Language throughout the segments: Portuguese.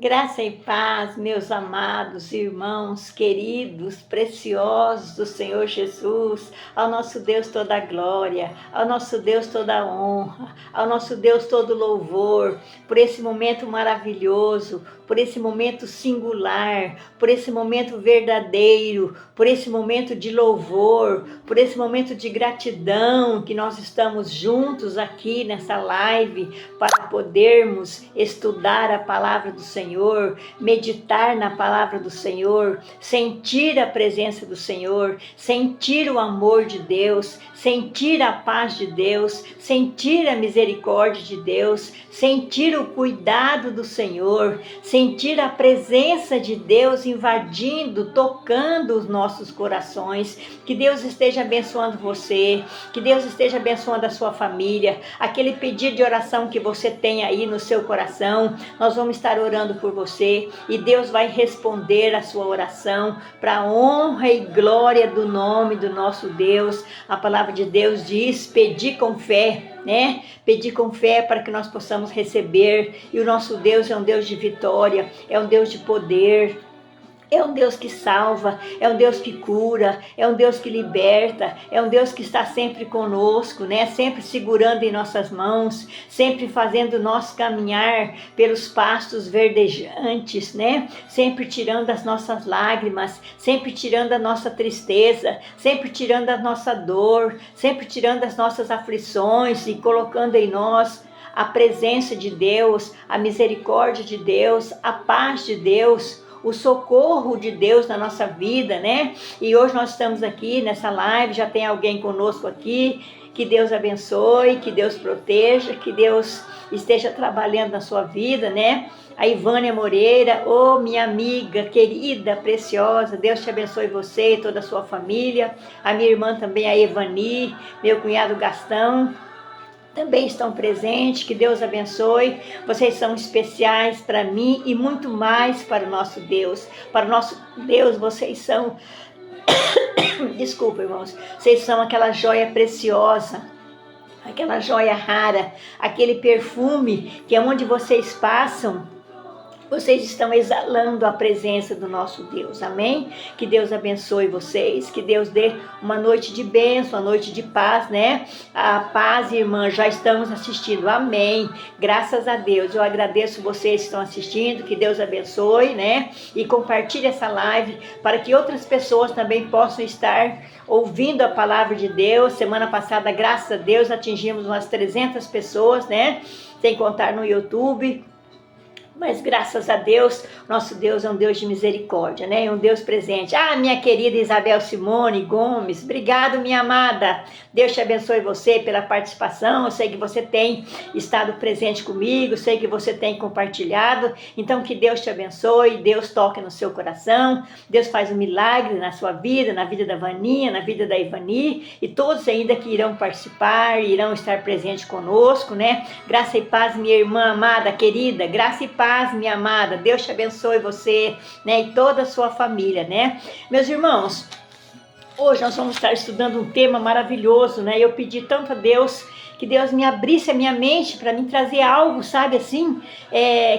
Graça e paz, meus amados irmãos, queridos, preciosos do Senhor Jesus, ao nosso Deus toda a glória, ao nosso Deus toda a honra, ao nosso Deus todo louvor, por esse momento maravilhoso, por esse momento singular, por esse momento verdadeiro, por esse momento de louvor, por esse momento de gratidão que nós estamos juntos aqui nessa live para podermos estudar a palavra do Senhor, meditar na palavra do Senhor, sentir a presença do Senhor, sentir o amor de Deus, sentir a paz de Deus, sentir a misericórdia de Deus, sentir o cuidado do Senhor, sentir a presença de Deus invadindo, tocando os nossos corações. Que Deus esteja abençoando você, que Deus esteja abençoando a sua família, aquele pedido de oração que você tem aí no seu coração, nós vamos estar orando por você e Deus vai responder a sua oração para a honra e glória do nome do nosso Deus. A palavra de Deus diz: pedir com fé, né? Pedir com fé para que nós possamos receber. E o nosso Deus é um Deus de vitória, é um Deus de poder. É um Deus que salva, é um Deus que cura, é um Deus que liberta, é um Deus que está sempre conosco, né? Sempre segurando em nossas mãos, sempre fazendo nós caminhar pelos pastos verdejantes, né? Sempre tirando as nossas lágrimas, sempre tirando a nossa tristeza, sempre tirando a nossa dor, sempre tirando as nossas aflições e colocando em nós a presença de Deus, a misericórdia de Deus, a paz de Deus, o socorro de Deus na nossa vida, né? E hoje nós estamos aqui nessa live, já tem alguém conosco aqui. Que Deus abençoe, que Deus proteja, que Deus esteja trabalhando na sua vida, né? A Ivânia Moreira, minha amiga querida, preciosa, Deus te abençoe você e toda a sua família. A minha irmã também, a Evani, meu cunhado Gastão, também estão presentes. Que Deus abençoe. Vocês são especiais para mim e muito mais para o nosso Deus. Para o nosso Deus, vocês são... Desculpa, irmãos. Vocês são aquela joia preciosa, aquela joia rara, aquele perfume que é onde vocês passam, vocês estão exalando a presença do nosso Deus, amém? Que Deus abençoe vocês, que Deus dê uma noite de bênção, uma noite de paz, né? A paz, irmã, já estamos assistindo, amém? Graças a Deus, eu agradeço vocês que estão assistindo, que Deus abençoe, né? E compartilhe essa live para que outras pessoas também possam estar ouvindo a palavra de Deus. Semana passada, graças a Deus, atingimos umas 300 pessoas, né? Sem contar no YouTube. Mas graças a Deus, nosso Deus é um Deus de misericórdia, né? É um Deus presente. Minha querida Isabel Simone Gomes, obrigado, minha amada. Deus te abençoe você pela participação. Eu sei que você tem estado presente comigo, sei que você tem compartilhado. Então que Deus te abençoe, Deus toque no seu coração, Deus faz um milagre na sua vida, na vida da Vaninha, na vida da Ivani e todos ainda que irão participar, irão estar presentes conosco, né? Graça e paz, minha irmã amada, querida, graça e paz, minha amada, Deus te abençoe você, né, e toda a sua família, né? Meus irmãos, hoje nós vamos estar estudando um tema maravilhoso, né? Eu pedi tanto a Deus que Deus me abrisse a minha mente para me trazer algo, sabe assim,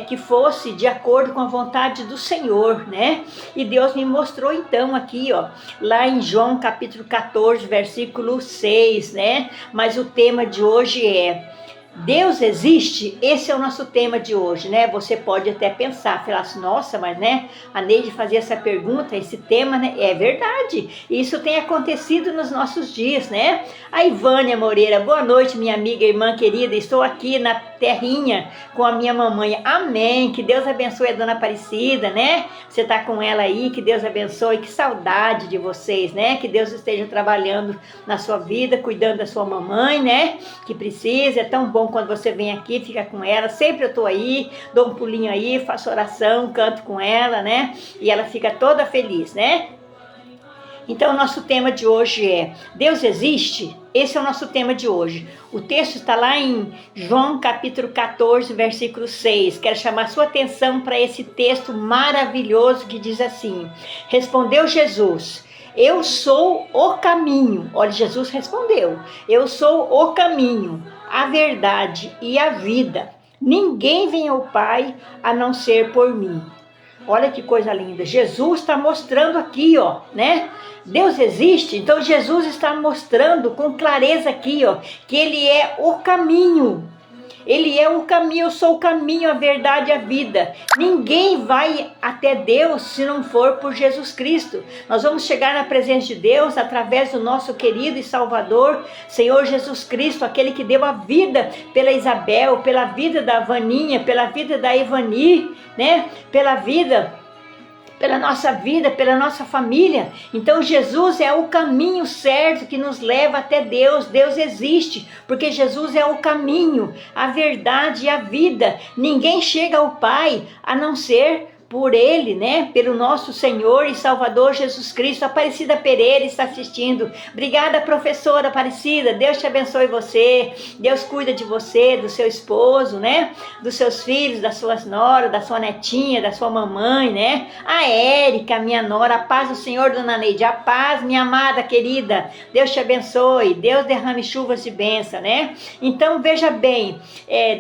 que fosse de acordo com a vontade do Senhor, né? E Deus me mostrou então aqui, ó, lá em João capítulo 14, versículo 6, né? Mas o tema de hoje é: Deus existe? Esse é o nosso tema de hoje, né? Você pode até pensar, falar assim, nossa, mas né, a Neide fazia essa pergunta, esse tema, né? É verdade, isso tem acontecido nos nossos dias, né? A Ivânia Moreira, boa noite, minha amiga, irmã querida, estou aqui na terrinha com a minha mamãe, amém, que Deus abençoe a dona Aparecida, né? Você tá com ela aí, que Deus abençoe, que saudade de vocês, né? Que Deus esteja trabalhando na sua vida, cuidando da sua mamãe, né? Que precisa, é tão bom quando você vem aqui, fica com ela, sempre eu tô aí, dou um pulinho aí, faço oração, canto com ela, né? E ela fica toda feliz, né? Então, o nosso tema de hoje é: Deus existe? Esse é o nosso tema de hoje. O texto está lá em João capítulo 14, versículo 6. Quero chamar sua atenção para esse texto maravilhoso que diz assim: Respondeu Jesus: eu sou o caminho. Olha, Jesus respondeu: eu sou o caminho, a verdade e a vida. Ninguém vem ao Pai a não ser por mim. Olha que coisa linda. Jesus está mostrando aqui, ó, né? Deus existe, então Jesus está mostrando com clareza aqui, ó, que Ele é o caminho. Ele é o caminho, eu sou o caminho, a verdade e a vida. Ninguém vai até Deus se não for por Jesus Cristo. Nós vamos chegar na presença de Deus através do nosso querido e Salvador, Senhor Jesus Cristo, aquele que deu a vida pela Isabel, pela vida da Vaninha, pela vida da Evani, né? Pela nossa vida, pela nossa família. Então Jesus é o caminho certo que nos leva até Deus. Deus existe, porque Jesus é o caminho, a verdade e a vida. Ninguém chega ao Pai a não ser por Ele, né? Pelo nosso Senhor e Salvador Jesus Cristo. Aparecida Pereira está assistindo. Obrigada, professora Aparecida. Deus te abençoe você. Deus cuida de você, do seu esposo, né? Dos seus filhos, das suas noras, da sua netinha, da sua mamãe, né? A Érica, minha nora. A paz do Senhor, dona Neide. A paz, minha amada querida. Deus te abençoe. Deus derrame chuvas de bênção, né? Então, veja bem.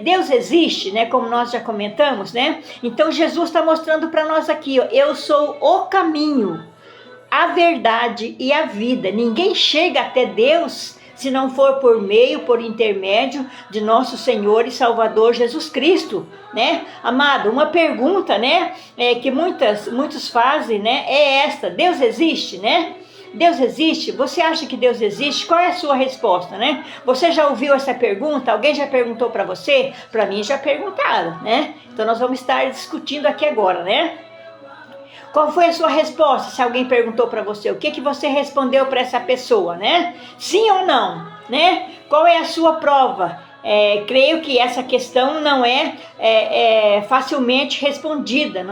Deus existe, né? Como nós já comentamos, né? Então, Jesus está mostrando para nós aqui, ó, eu sou o caminho, a verdade e a vida. Ninguém chega até Deus se não for por intermédio de nosso Senhor e Salvador Jesus Cristo, né? Amado, uma pergunta, né, que muitos fazem, né, é esta: Deus existe, né? Deus existe? Você acha que Deus existe? Qual é a sua resposta, né? Você já ouviu essa pergunta? Alguém já perguntou para você? Para mim já perguntaram, né? Então nós vamos estar discutindo aqui agora, né? Qual foi a sua resposta se alguém perguntou para você? O que você respondeu para essa pessoa, né? Sim ou não, né? Qual é a sua prova? Creio que essa questão não é facilmente respondida,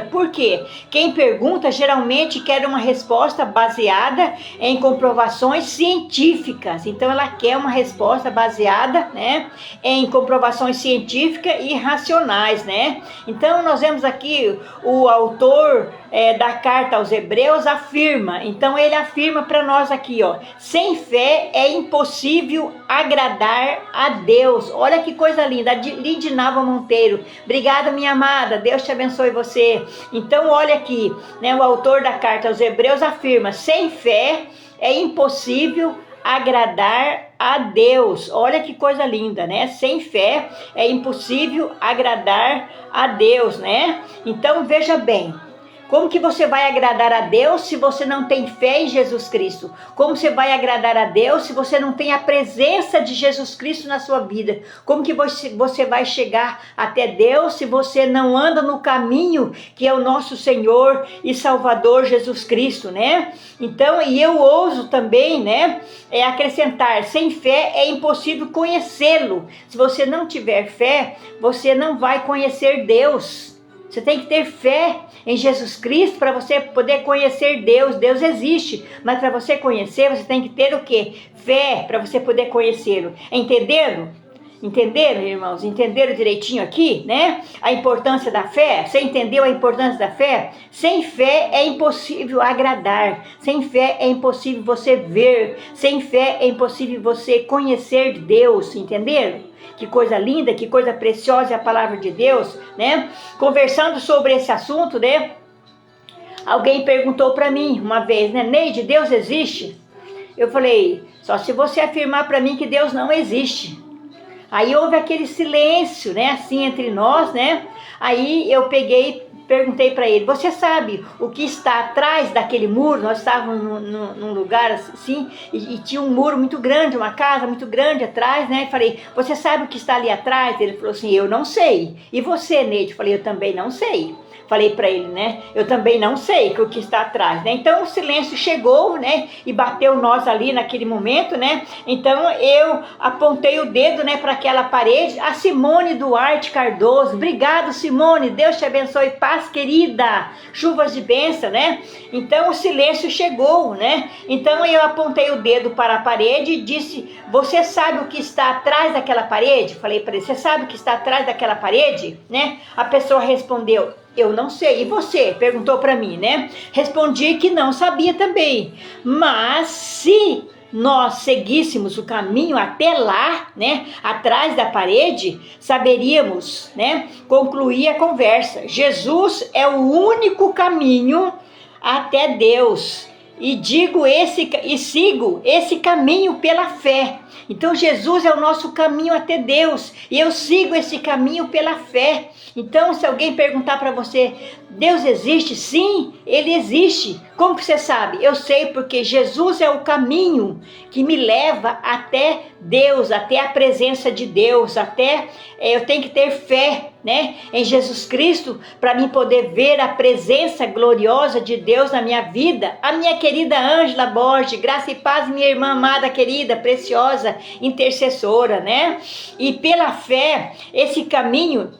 Por quê? Quem pergunta geralmente quer uma resposta baseada em comprovações científicas. Então ela quer uma resposta baseada, né, em comprovações científicas e racionais, né? Então nós vemos aqui o autor da carta aos Hebreus afirma, então ele afirma para nós aqui, ó, sem fé é impossível agradar a Deus. Olha que coisa linda, Lindinava Monteiro, obrigada minha amada, Deus te abençoe você. Então olha aqui, né, o autor da carta aos Hebreus afirma, sem fé é impossível agradar a Deus. Olha que coisa linda, né? Sem fé é impossível agradar a Deus, né? Então veja bem, como que você vai agradar a Deus se você não tem fé em Jesus Cristo? Como você vai agradar a Deus se você não tem a presença de Jesus Cristo na sua vida? Como que você vai chegar até Deus se você não anda no caminho que é o nosso Senhor e Salvador Jesus Cristo, né? Então, e eu ouso também, né, acrescentar, sem fé é impossível conhecê-lo. Se você não tiver fé, você não vai conhecer Deus. Você tem que ter fé em Jesus Cristo para você poder conhecer Deus. Deus existe, mas para você conhecer, você tem que ter o quê? Fé para você poder conhecê-lo. Entenderam? Entenderam, irmãos? Entenderam direitinho aqui, né? A importância da fé? Você entendeu a importância da fé? Sem fé é impossível agradar. Sem fé é impossível você ver. Sem fé é impossível você conhecer Deus. Entenderam? Que coisa linda, que coisa preciosa é a palavra de Deus, né? Conversando sobre esse assunto, né? Alguém perguntou para mim uma vez, né? Neide, Deus existe? Eu falei, só se você afirmar para mim que Deus não existe. Aí houve aquele silêncio, né? Assim entre nós, né? Aí eu perguntei para ele, você sabe o que está atrás daquele muro? Nós estávamos num lugar assim, e tinha um muro muito grande, uma casa muito grande atrás, né? E falei, você sabe o que está ali atrás? Ele falou assim, eu não sei. E você, Neide? Eu falei, eu também não sei. Falei para ele, né? Eu também não sei o que está atrás, né? Então o silêncio chegou, né? E bateu nós ali naquele momento, né? Então eu apontei o dedo, né, para aquela parede. A Simone Duarte Cardoso, obrigado Simone, Deus te abençoe, paz querida, chuvas de bênção, né? Então o silêncio chegou, né? Então eu apontei o dedo para a parede e disse, você sabe o que está atrás daquela parede? Falei para ele, você sabe o que está atrás daquela parede, né? A pessoa respondeu, eu não sei. E você? Perguntou para mim, né? Respondi que não sabia também. Mas se nós seguíssemos o caminho até lá, né, atrás da parede, saberíamos, né, concluir a conversa. Jesus é o único caminho até Deus. E sigo esse caminho pela fé. Então Jesus é o nosso caminho até Deus, e eu sigo esse caminho pela fé. Então, se alguém perguntar para você, Deus existe? Sim, Ele existe. Como que você sabe? Eu sei, porque Jesus é o caminho que me leva até Deus, até a presença de Deus, eu tenho que ter fé, né, em Jesus Cristo, para mim poder ver a presença gloriosa de Deus na minha vida. A minha querida Ângela Borges, graça e paz, minha irmã amada, querida, preciosa, intercessora, né? E pela fé, esse caminho,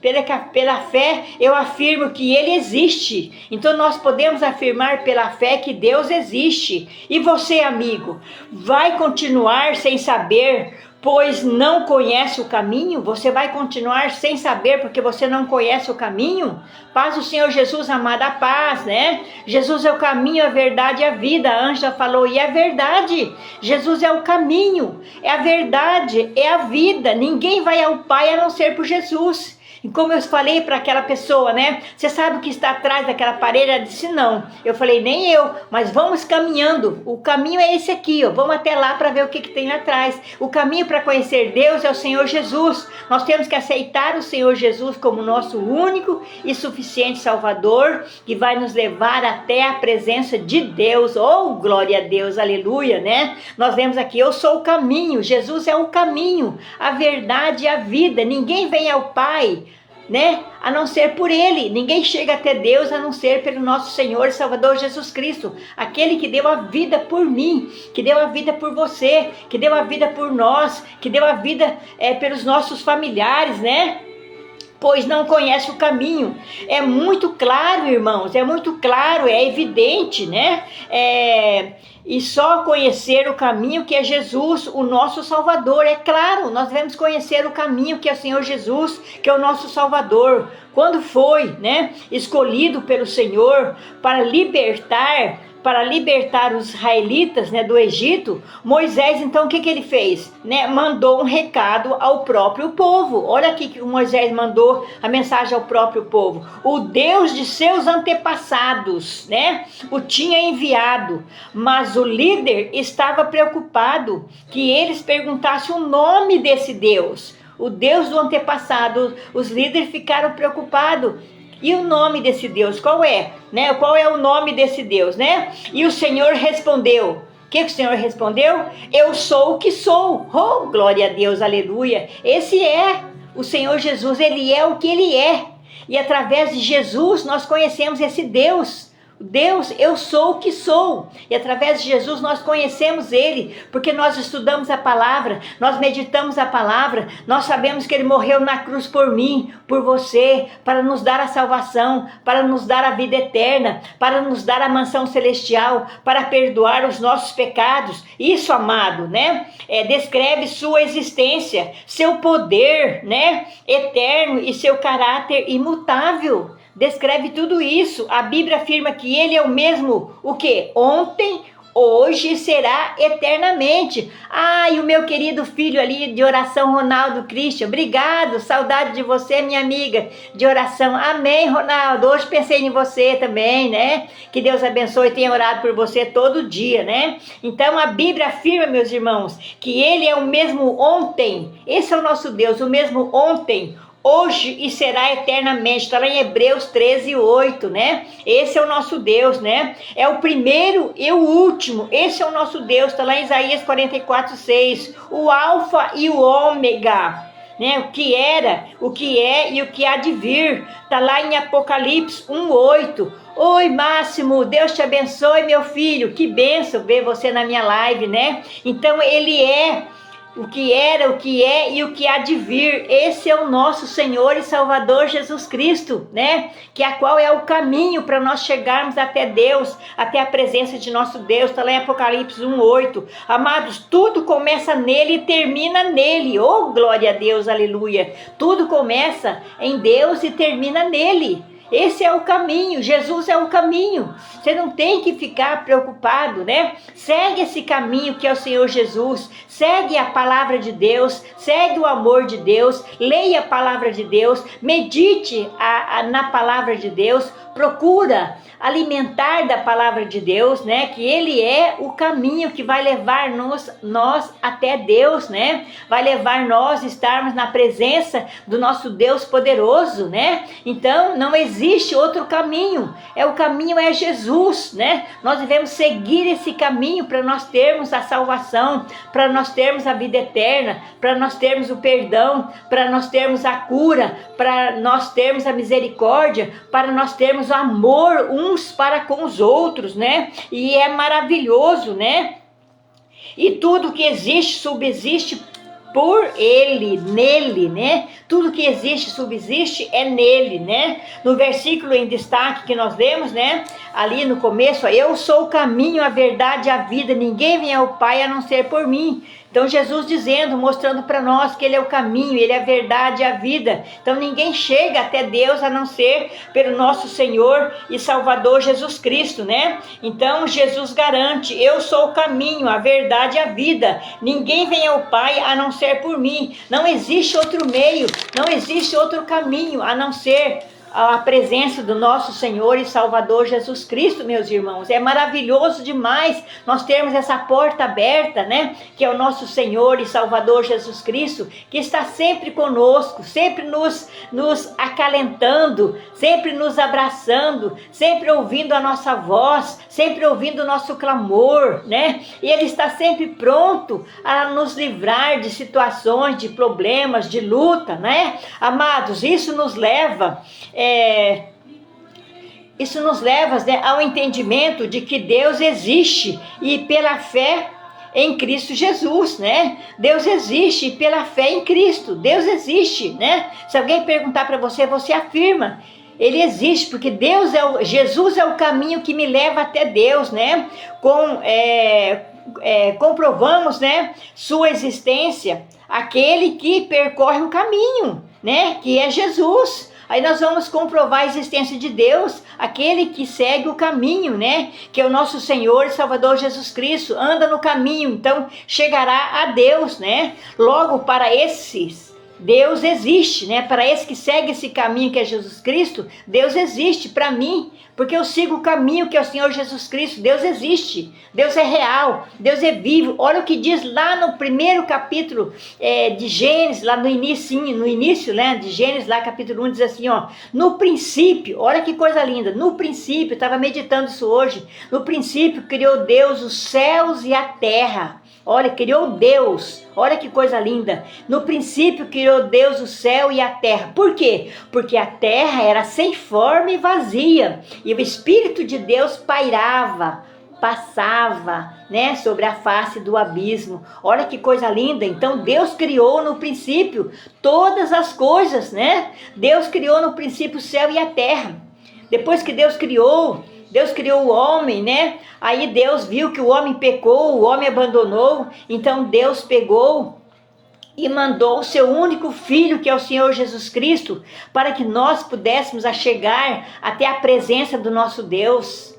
pela fé, eu afirmo que Ele existe. Então nós podemos afirmar pela fé que Deus existe. E você, amigo, vai continuar sem saber, pois não conhece o caminho? Você vai continuar sem saber porque você não conhece o caminho? Paz do Senhor Jesus, amada, paz, né? Jesus é o caminho, a verdade e a vida. A Ângela falou, e é verdade. Jesus é o caminho, é a verdade, é a vida. Ninguém vai ao Pai a não ser por Jesus. E como eu falei para aquela pessoa, né? Você sabe o que está atrás daquela parede? Ela disse, não. Eu falei, nem eu, mas vamos caminhando. O caminho é esse aqui, ó. Vamos até lá para ver o que tem lá atrás. O caminho para conhecer Deus é o Senhor Jesus. Nós temos que aceitar o Senhor Jesus como nosso único e suficiente Salvador, que vai nos levar até a presença de Deus. Oh, glória a Deus, aleluia, né? Nós vemos aqui, eu sou o caminho. Jesus é o caminho, a verdade e a vida. Ninguém vem ao Pai, né, a não ser por Ele. Ninguém chega até Deus a não ser pelo nosso Senhor e Salvador Jesus Cristo, aquele que deu a vida por mim, que deu a vida por você, que deu a vida por nós, que deu a vida pelos nossos familiares, né? Pois não conhece o caminho. É muito claro, irmãos, é muito claro, é evidente, né? E só conhecer o caminho que é Jesus, o nosso Salvador. É claro, nós devemos conhecer o caminho que é o Senhor Jesus, que é o nosso Salvador. Quando foi, né, escolhido pelo Senhor para libertar os israelitas, né, do Egito, Moisés, então, o que ele fez? Né, mandou um recado ao próprio povo. Olha aqui que Moisés mandou a mensagem ao próprio povo. O Deus de seus antepassados, né, o tinha enviado, mas o líder estava preocupado que eles perguntassem o nome desse Deus. O Deus do antepassado, os líderes ficaram preocupados. E o nome desse Deus, qual é? Né? Qual é o nome desse Deus, né? E o Senhor respondeu. O que o Senhor respondeu? Eu sou o que sou. Oh, glória a Deus, aleluia. Esse é o Senhor Jesus, Ele é o que Ele é. E através de Jesus nós conhecemos esse Deus. Deus, eu sou o que sou. E através de Jesus nós conhecemos Ele, porque nós estudamos a palavra, nós meditamos a palavra, nós sabemos que Ele morreu na cruz por mim, por você, para nos dar a salvação, para nos dar a vida eterna, para nos dar a mansão celestial, para perdoar os nossos pecados. Isso, amado, né? Descreve sua existência, seu poder, né, eterno e seu caráter imutável. Descreve tudo isso. A Bíblia afirma que Ele é o mesmo, o quê? Ontem, hoje e será eternamente. Ai, o meu querido filho ali de oração, Ronaldo Christian, obrigado, saudade de você, minha amiga de oração. Amém, Ronaldo, hoje pensei em você também, né? Que Deus abençoe e tenha orado por você todo dia, né? Então a Bíblia afirma, meus irmãos, que Ele é o mesmo ontem. Esse é o nosso Deus, o mesmo ontem, hoje e será eternamente. Está lá em Hebreus 13:8, né? Esse é o nosso Deus, né? É o primeiro e o último. Esse é o nosso Deus. Está lá em Isaías 44:6. O alfa e o ômega, né? O que era, o que é e o que há de vir. Está lá em Apocalipse 1:8. Oi, Máximo, Deus te abençoe, meu filho. Que bênção ver você na minha live, né? Então Ele é o que era, o que é e o que há de vir. Esse é o nosso Senhor e Salvador Jesus Cristo, né? Que a qual é o caminho para nós chegarmos até Deus, até a presença de nosso Deus. Está lá em Apocalipse 1:8. Amados, tudo começa nele e termina nele. Oh, glória a Deus, aleluia. Tudo começa em Deus e termina nele. Esse é o caminho, Jesus é o caminho. Você não tem que ficar preocupado, né? Segue esse caminho que é o Senhor Jesus, segue a palavra de Deus, segue o amor de Deus, leia a palavra de Deus, medite na palavra de Deus, procura alimentar da palavra de Deus, né? Que Ele é o caminho que vai levar nós até Deus, né? Vai levar nós a estarmos na presença do nosso Deus poderoso, né? Então não existe outro caminho. O caminho é Jesus, né? Nós devemos seguir esse caminho para nós termos a salvação, para nós termos a vida eterna, para nós termos o perdão, para nós termos a cura, para nós termos a misericórdia, para nós termos o amor uns para com os outros, né? E é maravilhoso, né? E tudo que existe subsiste por Ele, nele, né? Tudo que existe, subsiste é nele, né? No versículo em destaque que nós lemos, né? Ali no começo, eu sou o caminho, a verdade e a vida, ninguém vem ao Pai a não ser por mim. Então Jesus dizendo, mostrando para nós que Ele é o caminho, Ele é a verdade e a vida. Então ninguém chega até Deus a não ser pelo nosso Senhor e Salvador Jesus Cristo, né? Então Jesus garante, eu sou o caminho, a verdade e a vida. Ninguém vem ao Pai a não ser por mim. Não existe outro meio, não existe outro caminho a não ser a presença do nosso Senhor e Salvador Jesus Cristo, meus irmãos. É maravilhoso demais nós termos essa porta aberta, né? Que é o nosso Senhor e Salvador Jesus Cristo, que está sempre conosco, sempre nos acalentando, sempre nos abraçando, sempre ouvindo a nossa voz, sempre ouvindo o nosso clamor, né? E Ele está sempre pronto a nos livrar de situações, de problemas, de luta, né? Amados, isso nos leva né, ao entendimento de que Deus existe e pela fé em Cristo Jesus, né? Deus existe e pela fé em Cristo, Deus existe, né? Se alguém perguntar para você, você afirma, Ele existe, porque Jesus é o caminho que me leva até Deus, né? Comprovamos, né, sua existência, aquele que percorre o caminho, né? Que é Jesus. Aí nós vamos comprovar a existência de Deus, aquele que segue o caminho, né? Que é o nosso Senhor e Salvador Jesus Cristo, anda no caminho, então chegará a Deus, né? Logo, para esses, Deus existe, né? Para esse que segue esse caminho que é Jesus Cristo, Deus existe para mim, porque eu sigo o caminho que é o Senhor Jesus Cristo. Deus existe, Deus é real, Deus é vivo. Olha o que diz lá no primeiro capítulo de Gênesis, lá no início, né, de Gênesis, lá capítulo 1, diz assim, ó, no princípio, olha que coisa linda, no princípio, eu estava meditando isso hoje, no princípio criou Deus os céus e a terra. Olha, criou Deus, olha que coisa linda. No princípio criou Deus o céu e a terra. Por quê? Porque a terra era sem forma e vazia, e o Espírito de Deus pairava, passava, né, sobre a face do abismo. Olha que coisa linda. Então Deus criou no princípio todas as coisas, né? Deus criou no princípio o céu e a terra. Depois que Deus criou o homem, né? Aí Deus viu que o homem pecou, o homem abandonou. Então Deus pegou e mandou o seu único filho, que é o Senhor Jesus Cristo, para que nós pudéssemos chegar até a presença do nosso Deus,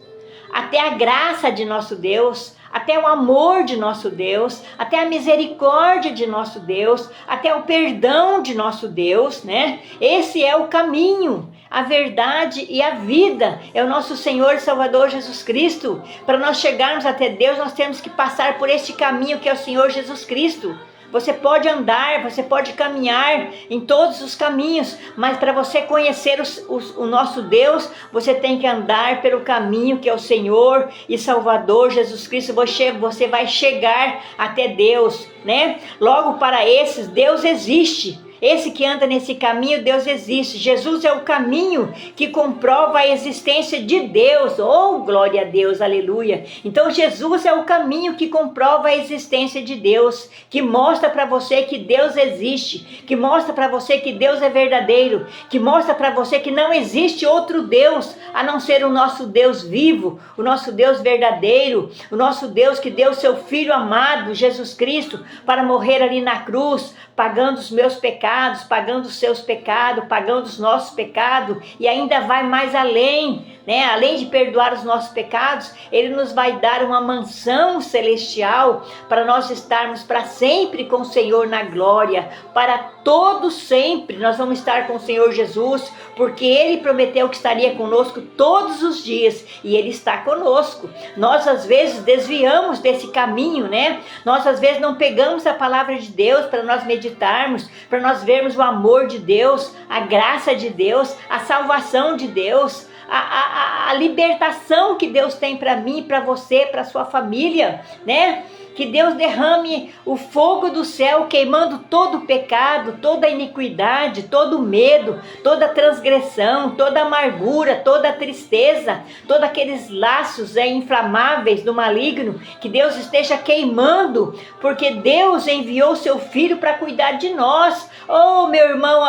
até a graça de nosso Deus, até o amor de nosso Deus, até a misericórdia de nosso Deus, até o perdão de nosso Deus, né? Esse é o caminho, a verdade e a vida, é o nosso Senhor e Salvador Jesus Cristo. Para nós chegarmos até Deus, nós temos que passar por este caminho que é o Senhor Jesus Cristo. Você pode andar, você pode caminhar em todos os caminhos, mas para você conhecer o nosso Deus, você tem que andar pelo caminho que é o Senhor e Salvador Jesus Cristo. Você vai chegar até Deus, né? Logo, para esses, Deus existe. Esse que anda nesse caminho, Deus existe. Jesus é o caminho que comprova a existência de Deus. Oh, glória a Deus, aleluia. Então Jesus é o caminho que comprova a existência de Deus, que mostra para você que Deus existe, que mostra para você que Deus é verdadeiro, que mostra para você que não existe outro Deus a não ser o nosso Deus vivo, o nosso Deus verdadeiro, o nosso Deus que deu seu Filho amado, Jesus Cristo, para morrer ali na cruz, pagando os meus pecados, pecados, pagando os seus pecados, pagando os nossos pecados, e ainda vai mais além, né? Além de perdoar os nossos pecados, Ele nos vai dar uma mansão celestial para nós estarmos para sempre com o Senhor na glória, para todos sempre nós vamos estar com o Senhor Jesus, porque Ele prometeu que estaria conosco todos os dias, e Ele está conosco. Nós às vezes desviamos desse caminho, né? Nós às vezes não pegamos a palavra de Deus para nós meditarmos, para nós vermos o amor de Deus, a graça de Deus, a salvação de Deus, a libertação que Deus tem para mim, para você, para sua família, né? Que Deus derrame o fogo do céu, queimando todo o pecado, toda a iniquidade, todo o medo, toda a transgressão, toda a amargura, toda a tristeza, todos aqueles laços inflamáveis do maligno, que Deus esteja queimando, porque Deus enviou seu Filho para cuidar de nós. Oh, meu irmão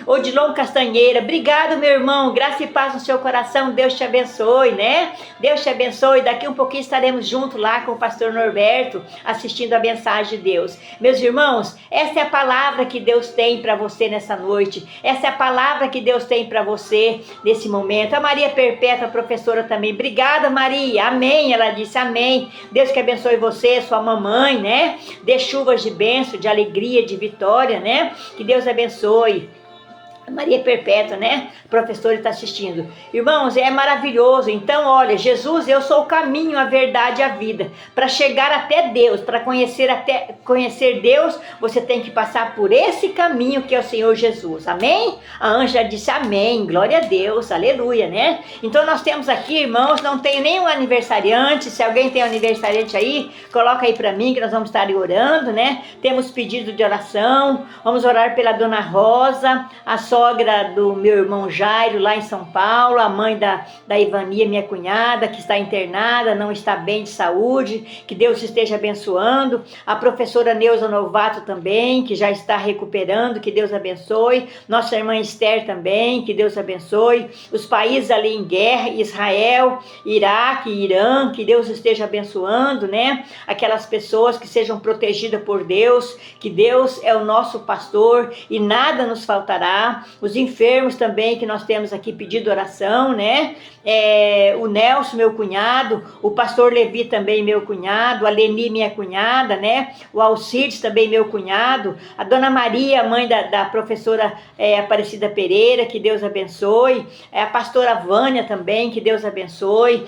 Odilon Castanheira, obrigado, meu irmão, graça e paz no seu coração, Deus te abençoe, né? Deus te abençoe, daqui um pouquinho estaremos juntos lá com o pastor Norberto, assistindo a mensagem de Deus. Meus irmãos, essa é a palavra que Deus tem para você nessa noite, essa é a palavra que Deus tem para você nesse momento. A Maria Perpétua, professora também, obrigada Maria, amém, ela disse amém. Deus que abençoe você, sua mamãe, né? Dê chuvas de bênção, de alegria, de vitória, né? Que Deus abençoe. Maria Perpétua, né? Professor está assistindo. Irmãos, é maravilhoso. Então, olha, Jesus, eu sou o caminho, a verdade e a vida. Para chegar até Deus, para conhecer Deus, você tem que passar por esse caminho que é o Senhor Jesus. Amém? A anja disse amém. Glória a Deus. Aleluia, né? Então, nós temos aqui, irmãos, não tem nenhum aniversariante. Se alguém tem um aniversariante aí, coloca aí para mim que nós vamos estar orando, né? Temos pedido de oração. Vamos orar pela Dona Rosa, a sogra do meu irmão Jairo, lá em São Paulo, a mãe da Ivania, minha cunhada, que está internada, não está bem de saúde, que Deus esteja abençoando, a professora Neuza Novato também, que já está recuperando, que Deus abençoe, nossa irmã Esther também, que Deus abençoe, os países ali em guerra, Israel, Iraque, Irã, que Deus esteja abençoando, né? Aquelas pessoas que sejam protegidas por Deus, que Deus é o nosso pastor e nada nos faltará. Os enfermos também que nós temos aqui pedido oração, né? O Nelson, meu cunhado, o pastor Levi também, meu cunhado, a Leni, minha cunhada, né? O Alcides também, meu cunhado, a Dona Maria, mãe da professora Aparecida Pereira, que Deus abençoe, a pastora Vânia também, que Deus abençoe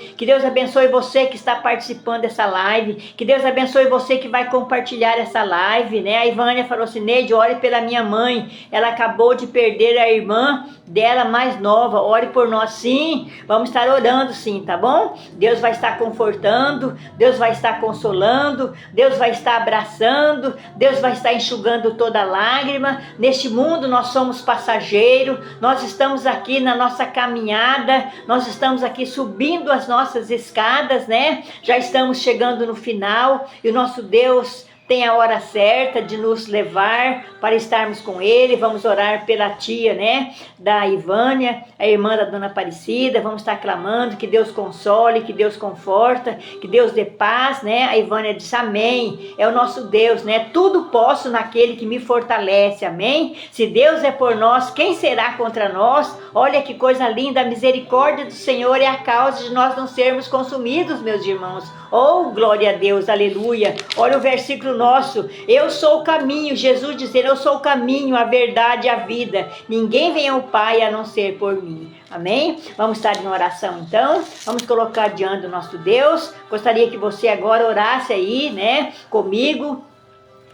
você que está participando dessa live, que Deus abençoe você que vai compartilhar essa live, né? A Ivânia falou assim, Neide, ore pela minha mãe, ela acabou de perder a irmã dela mais nova, ore por nós. Sim, vamos estar orando sim, tá bom? Deus vai estar confortando, Deus vai estar consolando, Deus vai estar abraçando, Deus vai estar enxugando toda lágrima. Neste mundo nós somos passageiros, nós estamos aqui na nossa caminhada, nós estamos aqui subindo as nossas escadas, né? Já estamos chegando no final e o nosso Deus tem a hora certa de nos levar para estarmos com Ele. Vamos orar pela tia, né, da Ivânia, a irmã da Dona Aparecida. Vamos estar clamando que Deus console, que Deus conforta, que Deus dê paz, né? A Ivânia disse amém, é o nosso Deus, né? Tudo posso naquele que me fortalece, amém? Se Deus é por nós, quem será contra nós? Olha que coisa linda, a misericórdia do Senhor é a causa de nós não sermos consumidos, meus irmãos. Oh, glória a Deus, aleluia. Olha o versículo nosso, eu sou o caminho, Jesus dizendo, eu sou o caminho, a verdade e a vida, ninguém vem ao Pai a não ser por mim, amém? Vamos estar em oração então, vamos colocar diante do nosso Deus. Gostaria que você agora orasse aí, né, comigo.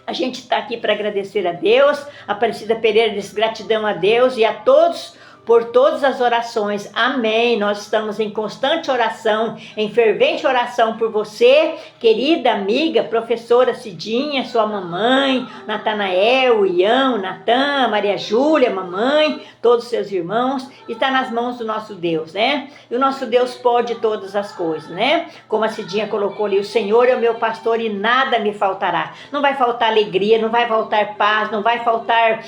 A gente está aqui para agradecer a Deus. A Aparecida Pereira diz gratidão a Deus e a todos por todas as orações, amém. Nós estamos em constante oração, em fervente oração por você, querida amiga, professora Cidinha, sua mamãe, Natanael, Ião, Natan, Maria Júlia, mamãe, todos os seus irmãos, está nas mãos do nosso Deus, né? E o nosso Deus pode todas as coisas, né? Como a Cidinha colocou ali, o Senhor é o meu pastor e nada me faltará. Não vai faltar alegria, não vai faltar paz, não vai faltar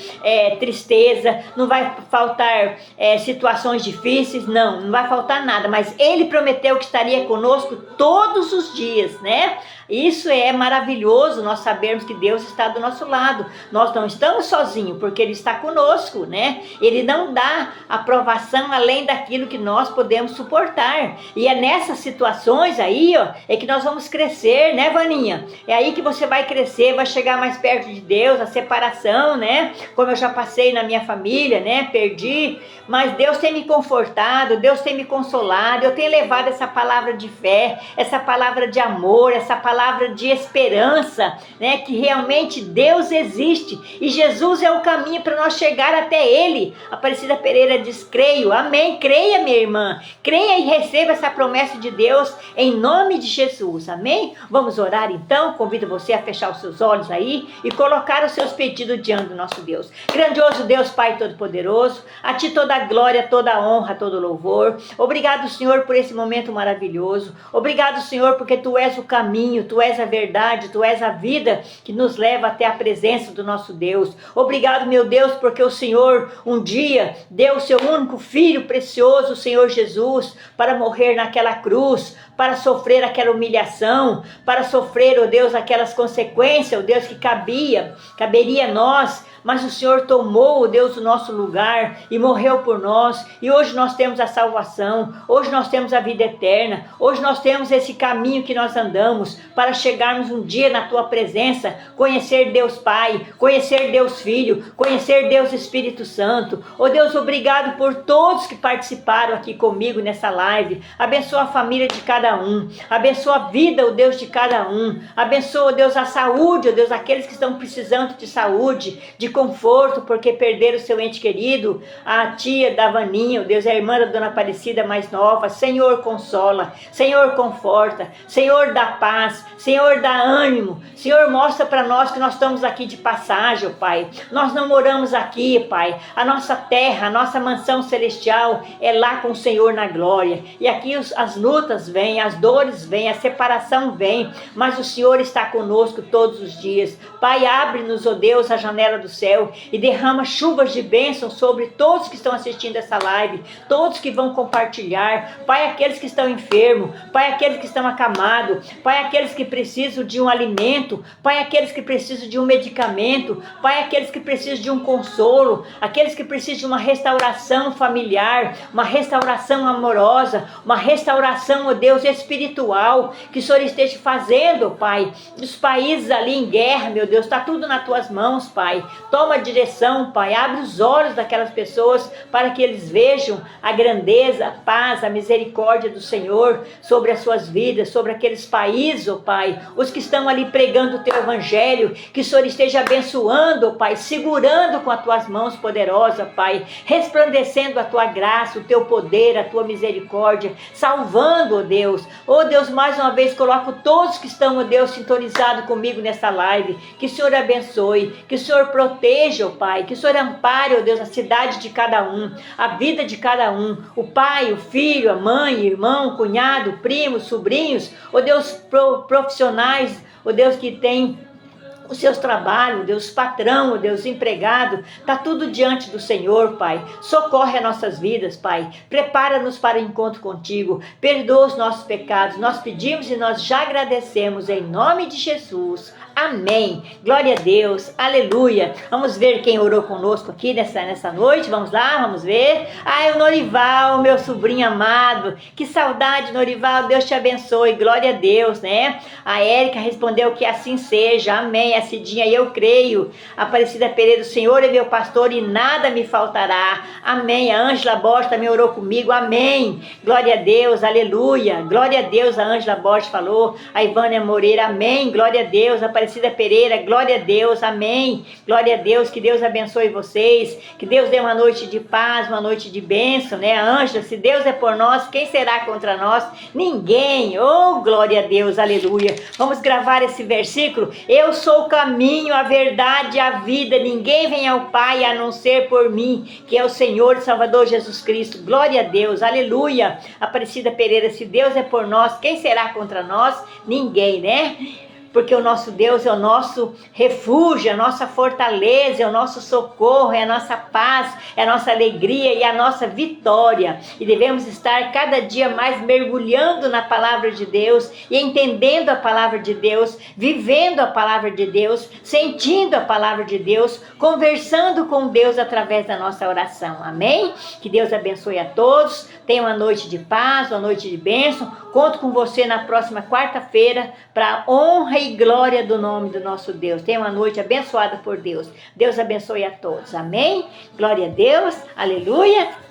tristeza, não vai faltar situações difíceis, não vai faltar nada, mas Ele prometeu que estaria conosco todos os dias, né? Isso é maravilhoso, nós sabermos que Deus está do nosso lado. Nós não estamos sozinhos, porque Ele está conosco, né? Ele não dá aprovação além daquilo que nós podemos suportar. E é nessas situações aí, ó, é que nós vamos crescer, né, Vaninha? É aí que você vai crescer, vai chegar mais perto de Deus, a separação, né? Como eu já passei na minha família, né? Perdi, mas Deus tem me confortado, Deus tem me consolado, eu tenho levado essa palavra de fé, essa palavra de amor, essa palavra de esperança, né? Que realmente Deus existe e Jesus é o caminho para nós chegar até Ele. Aparecida Pereira diz: creio, amém, creia, minha irmã, creia e receba essa promessa de Deus em nome de Jesus, amém? Vamos orar então, convido você a fechar os seus olhos aí e colocar os seus pedidos diante do nosso Deus. Grandioso Deus, Pai Todo-Poderoso, a Ti toda a glória, toda a honra, todo o louvor. Obrigado, Senhor, por esse momento maravilhoso. Obrigado, Senhor, porque Tu és o caminho, Tu és a verdade, Tu és a vida que nos leva até a presença do nosso Deus. Obrigado, meu Deus, porque o Senhor um dia deu o Seu único Filho precioso, o Senhor Jesus, para morrer naquela cruz, para sofrer aquela humilhação, para sofrer, ó Deus, aquelas consequências, ó Deus, que caberia a nós, mas o Senhor tomou, ó Deus, o nosso lugar e morreu por nós, e hoje nós temos a salvação, hoje nós temos a vida eterna, hoje nós temos esse caminho que nós andamos para chegarmos um dia na Tua presença, conhecer Deus Pai, conhecer Deus Filho, conhecer Deus Espírito Santo. Ó Deus, obrigado por todos que participaram aqui comigo nessa live. Abençoa a família de cada um, abençoa a vida, ó Deus, de cada um, abençoa, ó Deus, a saúde, ó Deus, aqueles que estão precisando de saúde, de conforto, porque perderam o seu ente querido, a tia da Vaninha, ó Deus, a irmã da Dona Aparecida mais nova. Senhor, consola, Senhor, conforta, Senhor, dá paz, Senhor, dá ânimo, Senhor, mostra para nós que nós estamos aqui de passagem, ó Pai, nós não moramos aqui, Pai, a nossa terra, a nossa mansão celestial é lá com o Senhor na glória, e aqui as lutas vêm, as dores vêm, a separação vem, mas o Senhor está conosco todos os dias. Pai, abre-nos, ó Deus, a janela do céu e derrama chuvas de bênção sobre todos que estão assistindo essa live, todos que vão compartilhar. Pai, aqueles que estão enfermos, Pai, aqueles que estão acamados, Pai, aqueles que precisam de um alimento, Pai, aqueles que precisam de um medicamento, Pai, aqueles que precisam de um consolo, aqueles que precisam de uma restauração familiar, uma restauração amorosa, uma restauração, ó Deus, espiritual, que o Senhor esteja fazendo, Pai. Os países ali em guerra, meu Deus, está tudo nas Tuas mãos, Pai. Toma a direção, Pai, abre os olhos daquelas pessoas para que eles vejam a grandeza, a paz, a misericórdia do Senhor sobre as suas vidas, sobre aqueles países, ó Pai, os que estão ali pregando o Teu Evangelho, que o Senhor esteja abençoando, ó Pai, segurando com as Tuas mãos poderosas, Pai, resplandecendo a Tua graça, o Teu poder, a Tua misericórdia, salvando, ó Deus, mais uma vez coloco todos que estão, ó Deus, sintonizados comigo nessa live, que o Senhor abençoe, que o Senhor proteja, ó Pai, que o Senhor ampare, ó Deus, a cidade de cada um, a vida de cada um, o pai, o filho, a mãe, irmão, cunhado, primos, sobrinhos, ó Deus, profissionais, ó Deus, que tem os seus trabalhos, Deus, patrão, Deus, empregado, está tudo diante do Senhor, Pai. Socorre as nossas vidas, Pai. Prepara-nos para o encontro contigo. Perdoa os nossos pecados. Nós pedimos e nós já agradecemos em nome de Jesus. Amém. Glória a Deus. Aleluia. Vamos ver quem orou conosco aqui nessa noite. Vamos lá, vamos ver. O Norival, meu sobrinho amado. Que saudade, Norival. Deus te abençoe. Glória a Deus, né? A Érica respondeu que assim seja. Amém. A Cidinha, eu creio. Aparecida Pereira, o Senhor é meu pastor e nada me faltará. Amém. A Ângela Borges também orou comigo. Amém. Glória a Deus. Aleluia. Glória a Deus. A Ângela Borges falou. A Ivânia Moreira. Amém. Glória a Deus. Aparecida Pereira, glória a Deus, amém, glória a Deus, que Deus abençoe vocês, que Deus dê uma noite de paz, uma noite de bênção, né, Ângela? Se Deus é por nós, quem será contra nós? Ninguém. Oh, glória a Deus, aleluia. Vamos gravar esse versículo. Eu sou o caminho, a verdade e a vida, ninguém vem ao Pai a não ser por mim, que é o Senhor e Salvador Jesus Cristo. Glória a Deus, aleluia. Aparecida Pereira, se Deus é por nós, quem será contra nós? Ninguém, né? porque o nosso Deus é o nosso refúgio, a nossa fortaleza, é o nosso socorro, é a nossa paz, é a nossa alegria e a nossa vitória. E devemos estar cada dia mais mergulhando na palavra de Deus e entendendo a palavra de Deus, vivendo a palavra de Deus, sentindo a palavra de Deus, conversando com Deus através da nossa oração. Amém? Que Deus abençoe a todos. Tenha uma noite de paz, uma noite de bênção. Conto com você na próxima quarta-feira para a honra e glória do nome do nosso Deus. Tenha uma noite abençoada por Deus. Deus abençoe a todos. Amém? Glória a Deus. Aleluia.